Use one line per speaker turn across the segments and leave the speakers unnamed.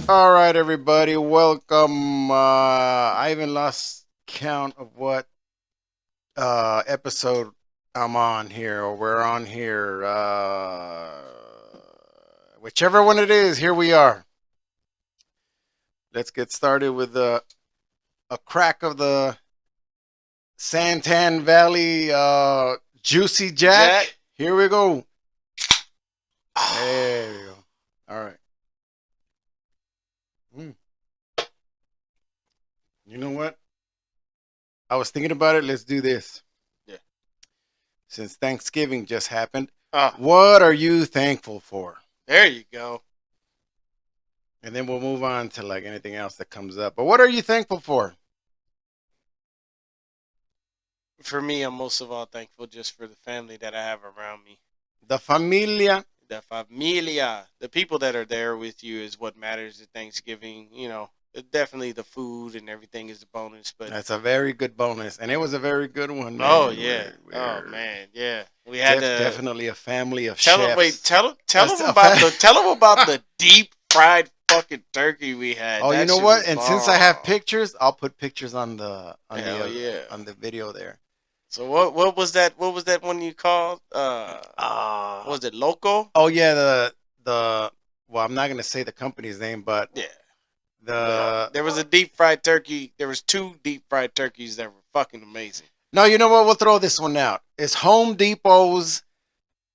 All right, everybody, welcome. I even lost count of what episode I'm on here, or we're on here. Whichever one it is, here we are. Let's get started with a crack of the Santan Valley Juicy Jack.
Jack.
Here we go. There you go. All right. Mm. You know what? I was thinking about it. Let's do this.
Yeah.
Since Thanksgiving just happened,
Oh,
what are you thankful for?
there you go.
And then we'll move on to like anything else that comes up. But what are you thankful for?
For me, I'm most of all thankful just for the family that I have around me.
The familia.
The familia, the people that are there with you is what matters at Thanksgiving. Definitely the food and everything is a bonus. But
That's a very good bonus, and it was a very good one,
oh
man.
yeah, oh
We're
man, yeah. We had to
definitely a family of
tell them.
chefs.
Wait, tell
That's
them
a
about
fa-
the deep fried fucking turkey we had.
Oh, you
That
know
shit
what?
was
And since I have
bomb.
pictures, I'll put pictures
Hell yeah.
on the video there.
So what was that? What was that one you called?
Uh
Was it Loco?
oh yeah, the well, I'm not gonna say the company's name, but
Yeah.
the
There was a deep fried turkey. There was two deep fried turkeys that were fucking amazing.
no, you know what? We'll throw this one out. It's Home Depot's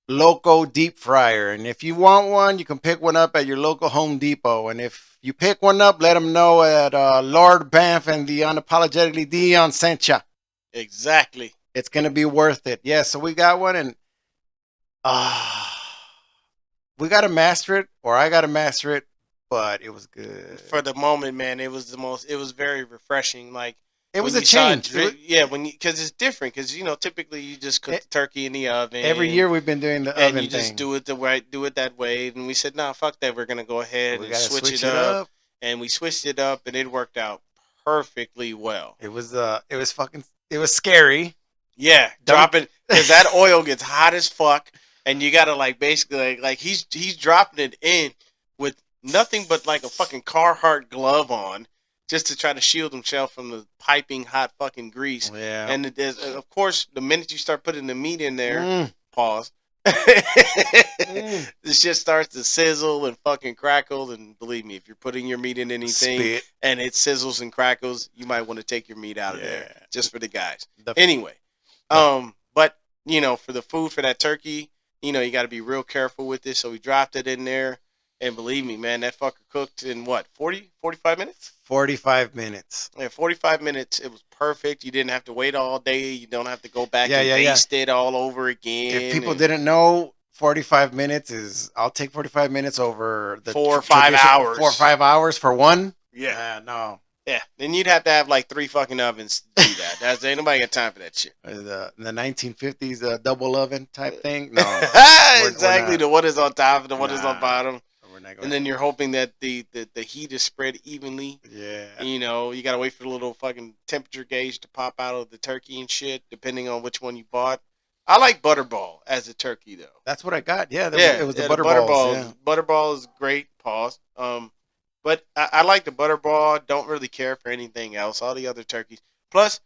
Loco Deep Fryer, and if you want one, you can pick one up at your local Home Depot. And if you pick one up, let them know that Lord BAMF and the unapologetically Dion sent ya.
Exactly.
It's gonna be worth it. Yeah, so we got one, and uh, we gotta master it, or I gotta master it, but it was good.
For the moment, man, it was the most. It was very refreshing. Like
It was
when
a
you saw it
change. It was,
yeah, because it's different. Because typically you just cook
it,
the turkey in the
every
oven,
year we've been doing the
and you
oven
just
thing.
do it that way. And we said, nah, fuck that. We're gonna go ahead
We
and
gotta
switch
switch
it
it
up,
up.
and we switched it up, and it worked out perfectly well.
It was fucking it was scary.
Yeah,
Don't
dropping because that oil gets hot as fuck, and you gotta like basically like he's dropping it in with nothing but like a fucking Carhartt glove on, just to try to shield himself from the piping hot fucking grease.
Yeah.
And it is, of course, the minute you start putting the meat in there,
Mm.
pause.
Mm.
This shit starts to sizzle and fucking crackle, and believe me, if you're putting your meat in anything
Spit.
and it sizzles and crackles, you might want to take your meat out of there
Yeah.
just for the guys.
The,
Anyway,
the
but for the food for that turkey, you got to be real careful with this. So we dropped it in there, and believe me, man, that fucker cooked in what 45 minutes.
45 minutes.
Yeah, 45 minutes. It was perfect. You didn't have to wait all day. You don't have to go back
Yeah,
and
yeah, yeah.
baste it all over
If
again.
people didn't know, 45 minutes is I'll take 45 minutes over the
4 or 5 hours.
4 or 5 hours for one.
Yeah.
No.
Yeah. Then you'd have to have like 3 fucking ovens to do that. Ain't nobody got time for that shit.
The 1950s double oven type thing. No.
Exactly. The one is on top and the one is on
Nah.
bottom.
We're not going.
And then you're hoping that the heat is spread evenly.
Yeah.
You gotta wait for the little fucking temperature gauge to pop out of the turkey and shit, depending on which one you bought. I like butterball as a turkey though.
That's what I got. Yeah, it was the
The
butterballs. Yeah.
Butterball is great. Pause. But I like the butterball. Don't really care for anything else. All the other turkeys. Plus,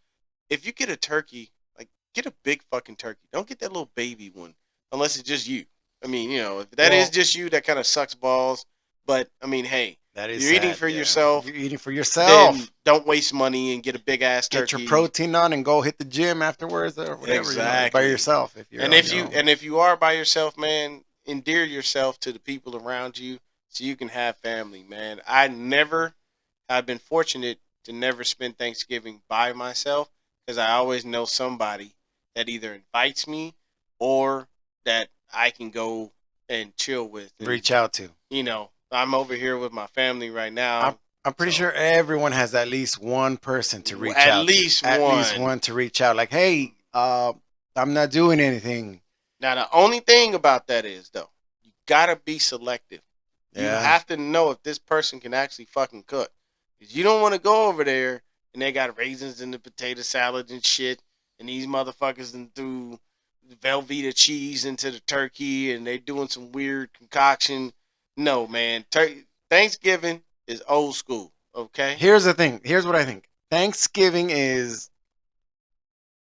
if you get a turkey, like get a big fucking turkey. Don't get that little baby one unless it's just you. I mean, if that is just you, that kind of sucks balls. But I mean, hey,
That is
you're eating
sad,
for
yeah.
yourself.
You're eating for
Then
yourself.
don't waste money and get a big ass
Get
turkey.
your protein on and go hit the gym afterwards or whatever.
Exactly.
By yourself. If you're
And
on
if
your
you
own.
and if you are by yourself, man, endear yourself to the people around you so you can have family, man. I've been fortunate to never spend Thanksgiving by myself because I always know somebody that either invites me or that I can go and chill with. And,
Reach out to.
I'm over here with my family right now.
I'm pretty
So-
sure everyone has at least one person to reach
At
out
least
to. At
one.
least one to reach out. Like, hey, I'm not doing anything.
Now, the only thing about that is, though, you gotta be selective. You
Yeah.
have to know if this person can actually fucking cook. 'Cause you don't want to go over there and they got raisins in the potato salad and shit, and these motherfuckers and threw Velveeta cheese into the turkey, and they doing some weird concoction. No, man. Thanksgiving is old school. Okay.
Here's the thing. Here's what I think. Thanksgiving is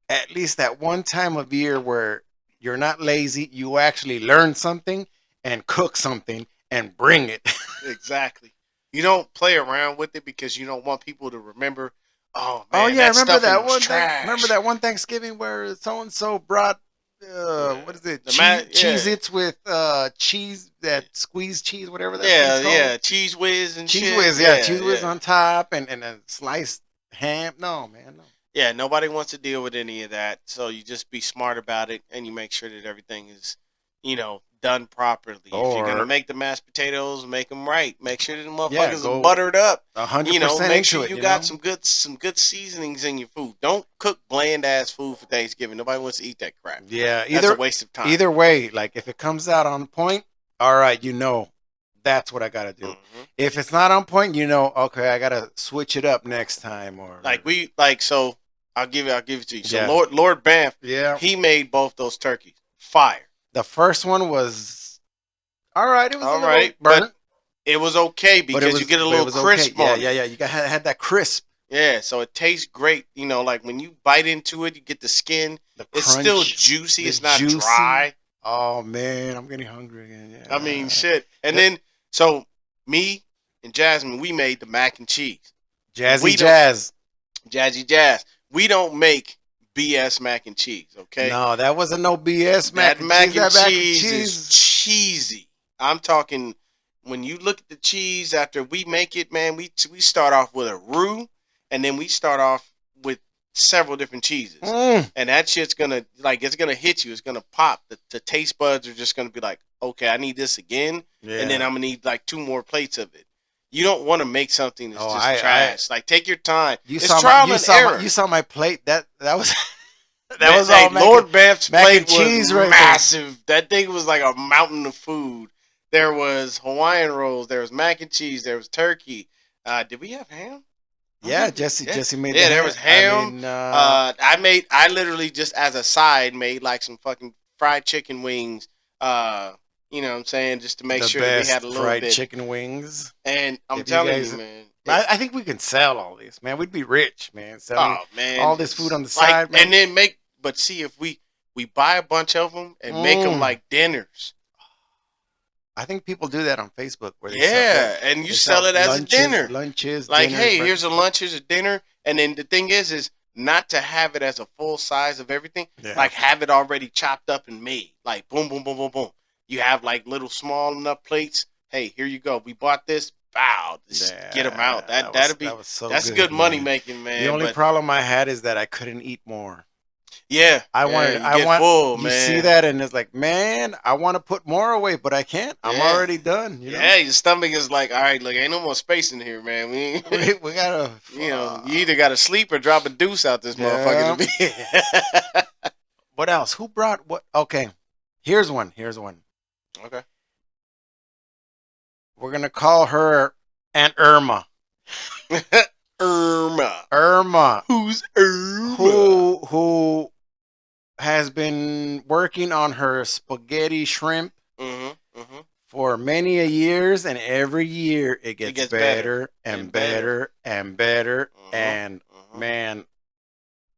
at least that one time of year where you're not lazy. You actually learn something and cook something and bring it.
Exactly. You don't play around with it because you don't want people to remember. Oh
Oh
man,
yeah,
that
remember
stuffing
that
was
one thing? Remember
trash.
that one Thanksgiving where so and so brought
Yeah.
what is it?
The man,
Cheese
yeah,
Its with cheese, that squeezed cheese, whatever that thing's
yeah,
called.
yeah. Cheese whiz and
Cheese
shit.
whiz, yeah,
Yeah,
cheese whiz
yeah,
on top and a sliced ham. No, man, no.
yeah. Nobody wants to deal with any of that, so you just be smart about it and you make sure that everything is, done properly. If you're gonna
Or
make the mashed potatoes, make them right. Make sure that the
yeah,
motherfuckers are
go
buttered up.
100%
Make
into
sure
it,
you
you
got
know?
some good seasonings in your food. Don't cook bland ass food for Thanksgiving. Nobody wants to eat that crap.
Yeah,
That's a waste of time.
either way, like if it comes out on point, all right, that's what I got to do.
Hmm.
If it's not on point, okay, I got to switch it up next time or
So I'll give it to you. So
yeah.
Lord BAMF,
Yeah.
he made both those turkeys. Fire.
The first one was all right, it was a
All
little
right, but
burnt,
it was okay
but it
because you
was
get a
but it
little
was okay.
crisp
Yeah,
on
yeah,
it.
yeah. You got had that crisp,
Yeah, so it tastes great. Like when you bite into it, you get the skin.
the
It's still
crunch,
juicy.
the
It's not
juicy.
dry.
Oh man, I'm getting hungry again.
I mean,
Yeah.
shit. And
That-
then so me and Jasmine, we made the mac and cheese.
Jazzy
We don't
Jazz.
Jazzy Jazz. We don't make BS mac and cheese. Okay.
No, that wasn't no BS mac
That
and cheese.
mac and
That mac and
cheese is
cheese.
cheesy. I'm talking when you look at the cheese after we make it, man. We start off with a roux, and then we start off with several different cheeses,
Mm.
and that shit's gonna it's gonna hit you. It's gonna pop. The taste buds are just gonna be like, okay, I need this again, and then
Yeah.
I'm gonna need like 2 more plates of it. You don't want to make something that's
Oh,
just
I
trash. Like take your time.
you
It's
saw my
trial
you
and
saw my
error.
you saw my plate. That was that
Man,
was all
Lord Beth's
mac and
plate was
cheese right there.
massive. That thing was like a mountain of food. There was Hawaiian rolls. There was mac and cheese. There was turkey. Did we have ham?
Yeah,
We? Yeah,
Jesse made the
yeah. There
ham.
was
I
ham.
mean,
I literally just as a side made like some fucking fried chicken wings. You know what I'm saying, just to make
the
sure that we had
best
a little
fried
bit.
chicken wings.
And I'm
If you
telling you,
guys,
man.
I think we can sell all this, man. We'd be rich, man. Selling
Oh man,
all this food on the
like
side, man.
and then but see if we buy a bunch of them and make them
Mm.
like dinners.
I think people do that on Facebook where
Yeah, and you sell it as a dinner.
lunches,
Like,
dinners,
hey, here's
breakfast.
a lunch, here's a dinner, and then the thing is not to have it as a full size of everything.
Yeah.
Like have it already chopped up and made. Like boom, boom, boom, boom, boom. You have like little small enough plates. Hey, here you go. We bought this. Bow, just get them out.
That was so
That's
good,
good money
man.
making, man.
The only
But
problem I had is that I couldn't eat more.
yeah,
I
you get full,
you
man.
see that, and it's like, man, I want to put more away, but I can't. I'm
Yeah.
already done. You know?
Yeah, your stomach is like, all right, look, ain't no more space in here, man.
we gotta.
You either got to sleep or drop a deuce out this motherfucker to be.
What else? Who brought what? Okay, here's one.
Okay.
We're gonna call her Aunt Irma.
Irma.
Irma,
Who's Irma?
who has been working on her spaghetti shrimp for many a years, and every year it gets better and better and better. And man,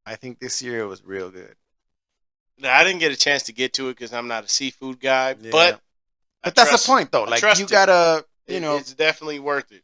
I think this year it was real good.
Now, I didn't get a chance to get to it because I'm not a seafood guy,
Yeah.
but
that's the point, though. Like you gotta,
it's definitely worth it.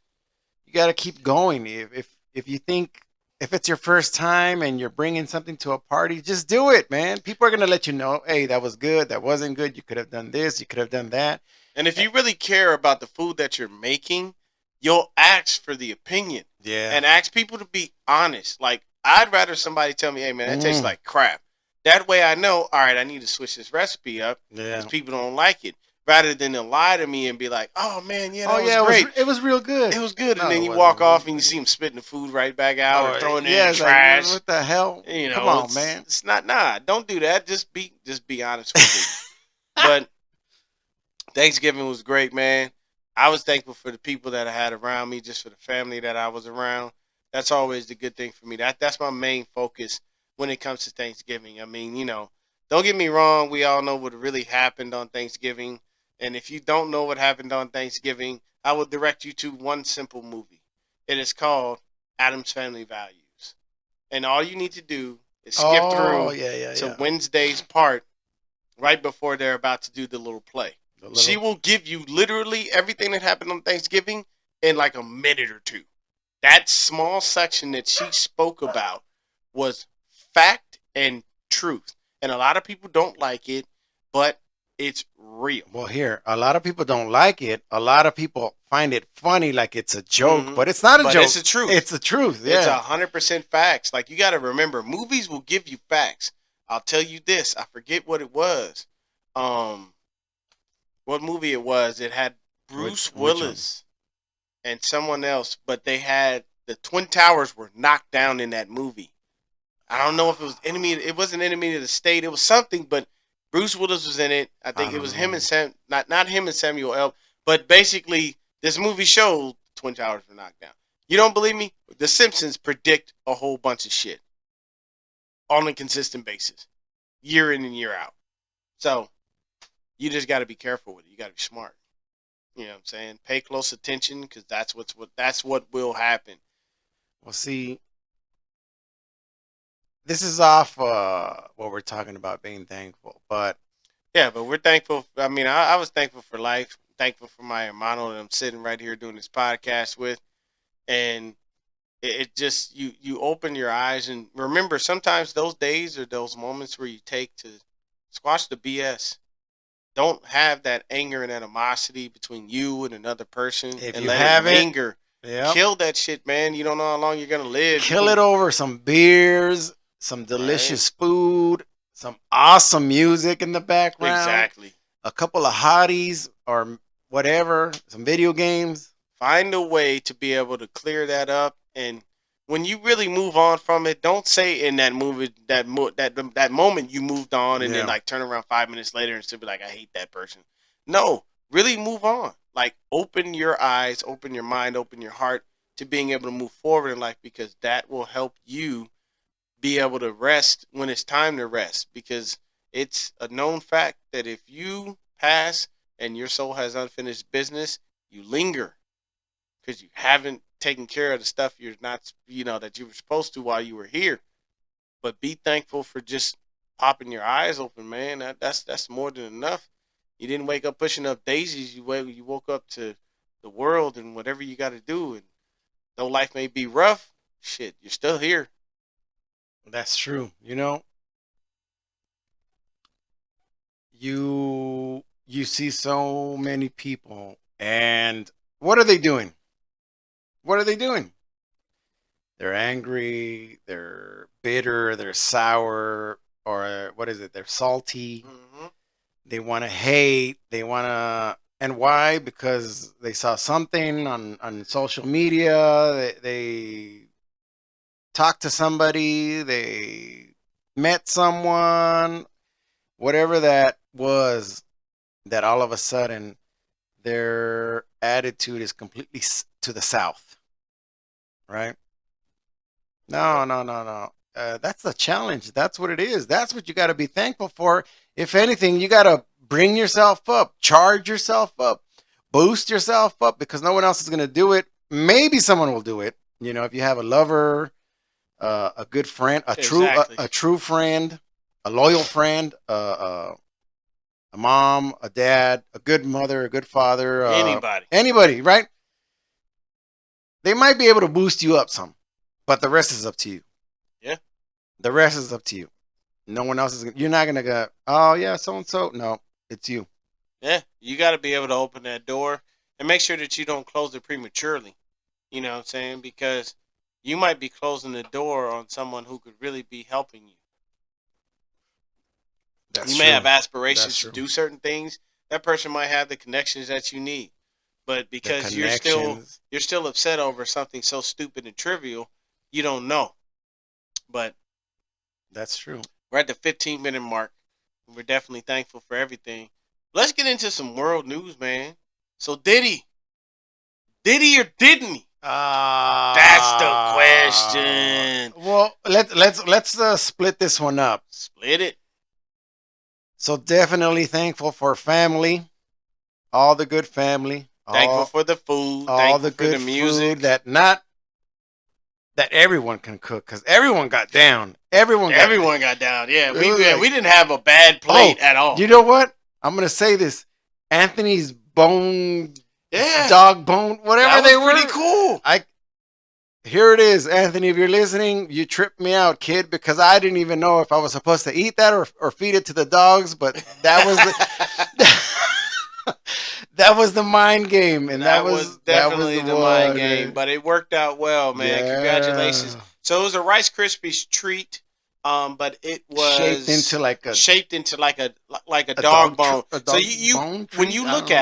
You gotta keep going. If you think if it's your first time and you're bringing something to a party, just do it, man. People are gonna let you know, hey, that was good, that wasn't good. You could have done this, you could have done that.
And if you really care about the food that you're making, you'll ask for the opinion.
Yeah.
And ask people to be honest. Like, I'd rather somebody tell me, hey, man, that tastes like crap. That way I know, all right, I need to switch this recipe up because people don't like it. Rather than to lie to me and be like, oh, man, yeah, that was great.
It was real good.
It was good.
No,
And then you walk off and you see him spitting the food right back out or throwing it in trash.
Like, what the hell?
You know,
come on, man.
It's not, don't do that. Just be honest with me. But Thanksgiving was great, man. I was thankful for the people that I had around me, just for the family that I was around. That's always the good thing for me. That's my main focus when it comes to Thanksgiving. I mean, don't get me wrong. We all know what really happened on Thanksgiving. And if you don't know what happened on Thanksgiving, I will direct you to one simple movie. It is called Adam's Family Values. And all you need to do is skip
Oh,
through
yeah, yeah,
to
yeah.
Wednesday's part right before they're about to do the little play.
The
She
little,
will give you literally everything that happened on Thanksgiving in like a minute or two. That small section that she spoke about was fact and truth. And a lot of people don't like it, but it's real.
well, here, a lot of people don't like it. A lot of people find it funny, like it's a joke,
Mhm.
but it's not a
But
joke.
it's the truth.
It's the truth.
It's
Yeah.
100% facts. Like, you got to remember, movies will give you facts. I'll tell you this. I forget what it was. What movie it was. It had Bruce
Which one?
Willis and someone else, but they had the Twin Towers were knocked down in that movie. I don't know if it was enemy. It wasn't enemy of the state. It was something, but Bruce Willis was in it. I think
I
it was
don't
him
know.
and Sam. Not him and Samuel L. But basically, this movie showed Twin Towers were knocked down. You don't believe me? The Simpsons predict a whole bunch of shit on a consistent basis, year in and year out. So you just got to be careful with it. You got to be smart. You know what I'm saying? Pay close attention because that's what will happen.
Well, see, this is off what we're talking about being thankful, but
Yeah, but we're thankful. I mean, I was thankful for life. Thankful for my hermano that I'm sitting right here doing this podcast with, and it just you open your eyes and remember sometimes those days or those moments where you take to squash the BS. Don't have that anger and animosity between you and another person
if
and
you
let
have
it
it,
linger.
yeah,
Kill that shit, man. You don't know how long you're gonna live.
kill it over some beers, some delicious food, some awesome music in the background,
Exactly.
a couple of hotties or whatever, some video games.
Find a way to be able to clear that up, and when you really move on from it, don't say in that movie that moment you moved on, and then
Yeah.
like turn around 5 minutes later and still be like, I hate that person. No, really move on. Like, open your eyes, open your mind, open your heart to being able to move forward in life, because that will help you be able to rest when it's time to rest, because it's a known fact that if you pass and your soul has unfinished business, you linger because you haven't taken care of the stuff you're not, that you were supposed to while you were here. But be thankful for just popping your eyes open, man. That's more than enough. You didn't wake up pushing up daisies. You woke up to the world and whatever you got to do. And though life may be rough, shit, you're still here.
That's true. You know, you see so many people, and what are they doing? What are they doing? They're angry, they're bitter, they're sour, or what is it? They're salty.
Mm-hmm.
They want to hate. They want to, and why? Because they saw something on social media. They talked to somebody. They met someone. Whatever that was, that all of a sudden their attitude is completely to the south, right? No, no, no, no. That's the challenge. That's what it is. That's what you got to be thankful for. If anything, you got to bring yourself up, charge yourself up, boost yourself up, because no one else is going to do it. Maybe someone will do it. You know, if you have a lover, a good friend,
Exactly.
a true friend, a loyal friend, a mom, a dad, a good mother, a good father, anybody, right? They might be able to boost you up some, but the rest is up to you.
Yeah.
The rest is up to you. No one else is. You're not gonna go, oh yeah, so and so. No, it's you.
Yeah, you got to be able to open that door and make sure that you don't close it prematurely. You know what I'm saying? Because you might be closing the door on someone who could really be helping you.
That's
You
true.
may have aspirations
That's
to
true.
do certain things. That person might have the connections that you need. But
The
because
connections.
you're still upset over something so stupid and trivial, you don't know. But
That's true.
we're at the 15-minute mark. We're definitely thankful for everything. Let's get into some world news, man. So did he or didn't he? That's the question.
Well, let's split this one up.
Split it.
So definitely thankful for family, all the good family,
Thankful
all
for the food.
all
Thankful
the
for the
good
music.
food that everyone can cook, because everyone got down. Everyone got.
Everyone got down. Yeah,
It was like,
we didn't have a bad
oh,
plate at all.
you know what? I'm gonna say this. Anthony's bone,
Yeah,
dog bone, whatever
that was
they
pretty
were.
cool.
Here it is, Anthony. If you're listening, you tripped me out, kid, because I didn't even know if I was supposed to eat that or feed it to the dogs. But that was that was the mind game, and
That was
that was
definitely
the
the mind
one.
game, but it worked out well, man. Congratulations.
Yeah,
So it was a Rice Krispies treat, but it
shaped into
was
like
shaped into like a
a
dog bone.
a
So
dog
you
bone
when
treat.
you
I don't
look
know.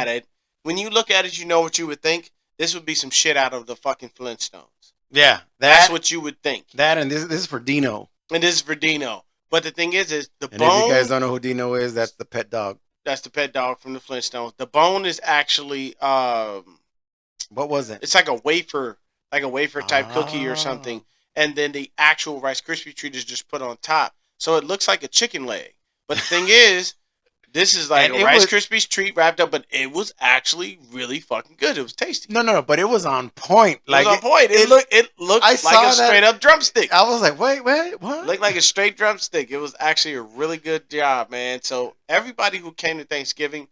at it, you know what you would think. This would be some shit out of the fucking Flintstones.
Yeah,
That's what you would think.
and this is for Dino.
And this is for Dino. But the thing is the
And if you guys
bone.
don't know who Dino is, that's the pet dog.
That's the pet dog from the Flintstones. The bone is actually
What was it?
it's like a wafer type cookie or something, and then the actual Rice Krispie treat is just put on top, so it looks like a chicken leg. But the thing is, this is like
And
a Rice Krispies treat wrapped up, but it was actually really fucking good. It was tasty.
No, but it was on point.
It was on point. It looked
I
like
saw
a straight up drumstick.
I was like, wait, what?
Looked like a straight drumstick. It was actually a really good job, man. So everybody who came to Thanksgiving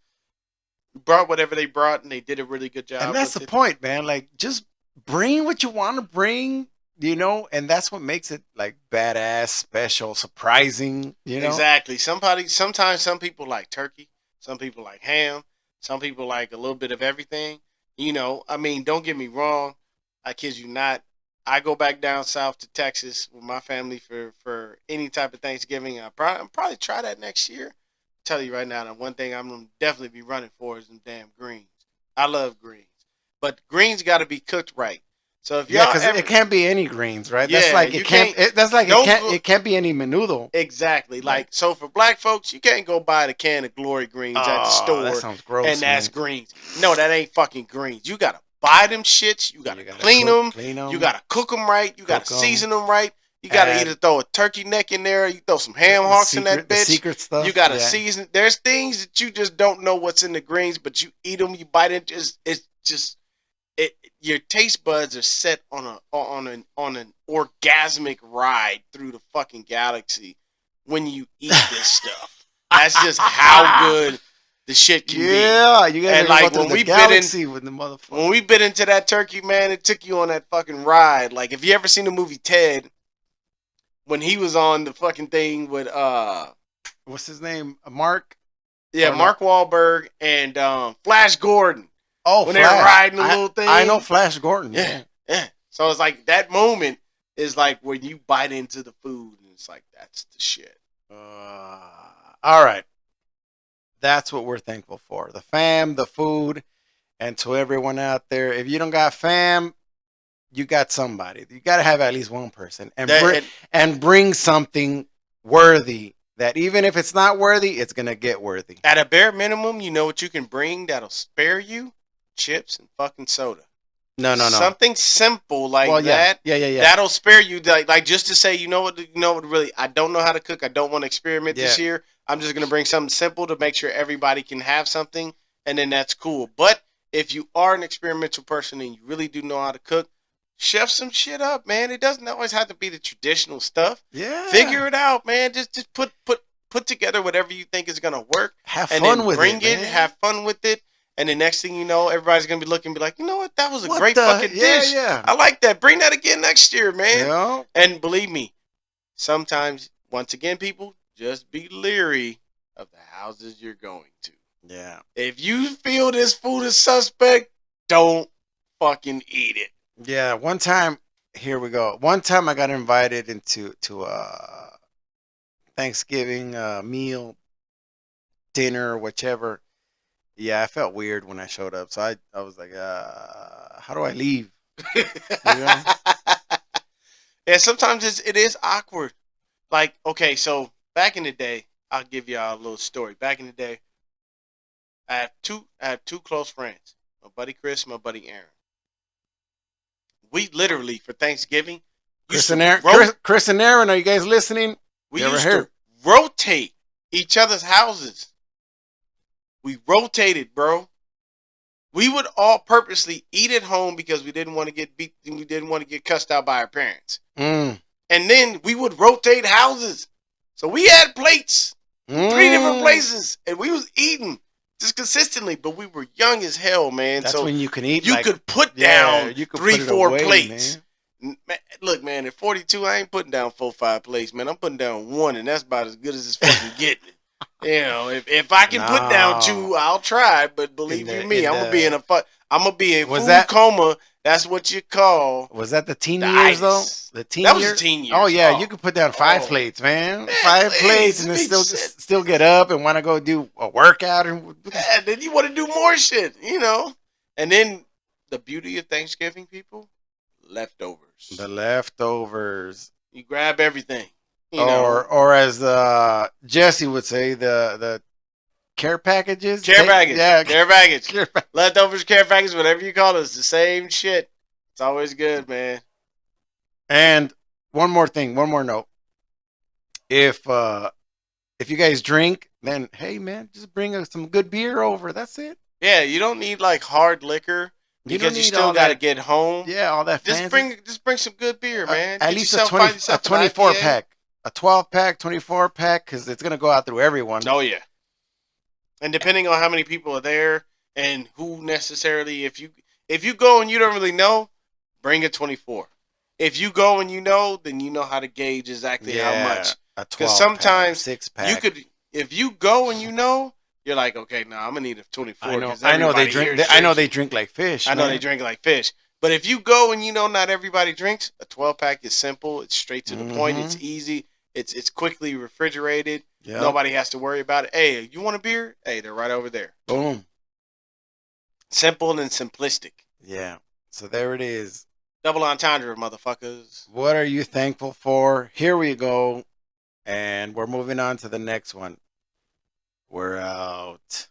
brought whatever they brought, and they did a really good job.
And that's the
with it.
point, man. Like, just bring what you want to bring, and that's what makes it like badass, special, surprising,
Exactly. Sometimes some people like turkey, some people like ham, some people like a little bit of everything. I mean, don't get me wrong. I kid you not. I go back down south to Texas with my family for any type of Thanksgiving. I'll probably try that next year. Tell you right now, the one thing I'm gonna definitely be running for is them damn greens. I love greens, but greens got to be cooked right. So if
Yeah,
y'all
because
ever,
it can't be any greens, right?
Yeah,
That's like
you
it can't.
can't-
That's like
don't
it can't be any menudo.
exactly like so for black folks, you can't go buy the can of Glory greens at the
Oh,
store
that sounds gross.
and that's
man.
greens. No, that ain't fucking greens. You gotta buy them shits. You gotta clean them.
Clean them.
You gotta cook them right. You gotta
Cook 'em.
season them right. You gotta
Add-
either throw a turkey neck in there, or you throw some ham hocks in that
the
bitch.
secret stuff.
You gotta
yeah.
season. There's things that you just don't know what's in the greens, but you eat them, you bite it. Your taste buds are set on an orgasmic ride through the fucking galaxy when you eat this stuff. That's just how good the shit can be.
Yeah, you guys
And
are
like
going
when
through
we
the
bit in-
galaxy with the motherfucker.
When we bit into that turkey, man, it took you on that fucking ride. Like, if you ever seen the movie Ted, when he was on the fucking thing with
What's his name? Mark.
Mark Wahlberg and Flash Gordon.
Oh,
When
Flash.
they're riding the little thing.
I know Flash Gordon.
Yeah. So it's like that moment is like when you bite into the food, and it's like that's the shit.
All right. That's what we're thankful for. The fam, the food, and to everyone out there. If you don't got fam, you got somebody. You got to have at least one person and bring something worthy that even if it's not worthy, it's going to get worthy.
At a bare minimum, you know what you can bring that'll spare you? Chips and fucking soda.
No.
Something simple like that.
Yeah.
That'll spare you, like just to say, you know what, really, I don't know how to cook. I don't want to experiment this year. I'm just gonna bring something simple to make sure everybody can have something, and then that's cool. But if you are an experimental person and you really do know how to cook, chef some shit up, man. It doesn't always have to be the traditional stuff.
Yeah.
Figure it out, man. Just put together whatever you think is gonna work.
Have
and
fun
then
with
bring
it.
it, have fun with it. And the next thing you know, everybody's going to be looking and be like, you know what? That was a
What
great
the-
fucking dish.
Yeah.
I like that. Bring that again next year, man.
Yeah.
And believe me, sometimes, once again, people, just be leery of the houses you're going to.
Yeah.
If you feel this food is suspect, don't fucking eat it.
Yeah. One time, here we go. One time I got invited to a Thanksgiving meal, dinner, whichever. Yeah, I felt weird when I showed up. So I was like, how do I leave?
Yeah, sometimes it is awkward. Like, okay, so back in the day, I'll give y'all a little story. Back in the day, I have two close friends, my buddy Chris, my buddy Aaron. We literally for Thanksgiving,
Chris and Aaron, are you guys listening?
We
You're
used
here.
to rotate each other's houses. We rotated, bro. We would all purposely eat at home because we didn't want to get beat. We didn't want to get cussed out by our parents.
Mm.
And then we would rotate houses. So we had plates from 3 different places, and we was eating just consistently. But we were young as hell, man.
That's
so
when you can eat.
you
Like,
could put
yeah,
down
you could
3,
put it
4
away,
plates.
man.
Look, man, at 42, I ain't putting down 4, 5 plates, man. I'm putting down 1, and that's about as good as it's fucking getting. You know, if I can put down 2, I'll try. But believe you me, I'm gonna be in a food coma. That's what you call.
Was that the teen
the
years though?
itis.
The teen
That was
years?
the teen years.
Oh yeah, you could put down 5 plates, man. 5 plates, and then still get up and want to go do a workout and
yeah, then you want to do more shit, you know. And then the beauty of Thanksgiving, people, leftovers.
The leftovers.
You grab everything. You know.
Or as Jesse would say, the care packages.
Care package.
Yeah,
care package.
Care package.
Leftovers, care package, whatever you call it, it's the same shit. It's always good, man.
And one more thing, one more note. If you guys drink, then hey man, just bring some good beer over. That's it.
Yeah, you don't need like hard liquor because you still got to get home.
Yeah, all that.
Just bring some good beer, man.
At least a 24 pack, a 12 pack, 24 pack, because it's gonna go out through everyone.
Oh yeah. And depending on how many people are there and who necessarily, if you go and you don't really know, bring a 24. If you go and you know, then you know how to gauge exactly how much. Because sometimes
6-pack.
you could, if you go and you know, you're like, okay, no, I'm gonna need a 24.
I know they drink. I know they drink like fish.
I know they drink like fish. But if you go and you know not everybody drinks, a 12-pack is simple. It's straight to the point. It's easy. It's quickly refrigerated. Yep. Nobody has to worry about it. Hey, you want a beer? Hey, they're right over there.
Boom.
Simple and simplistic.
Yeah. So there it is.
Double entendre, motherfuckers.
What are you thankful for? Here we go. And we're moving on to the next one. We're out.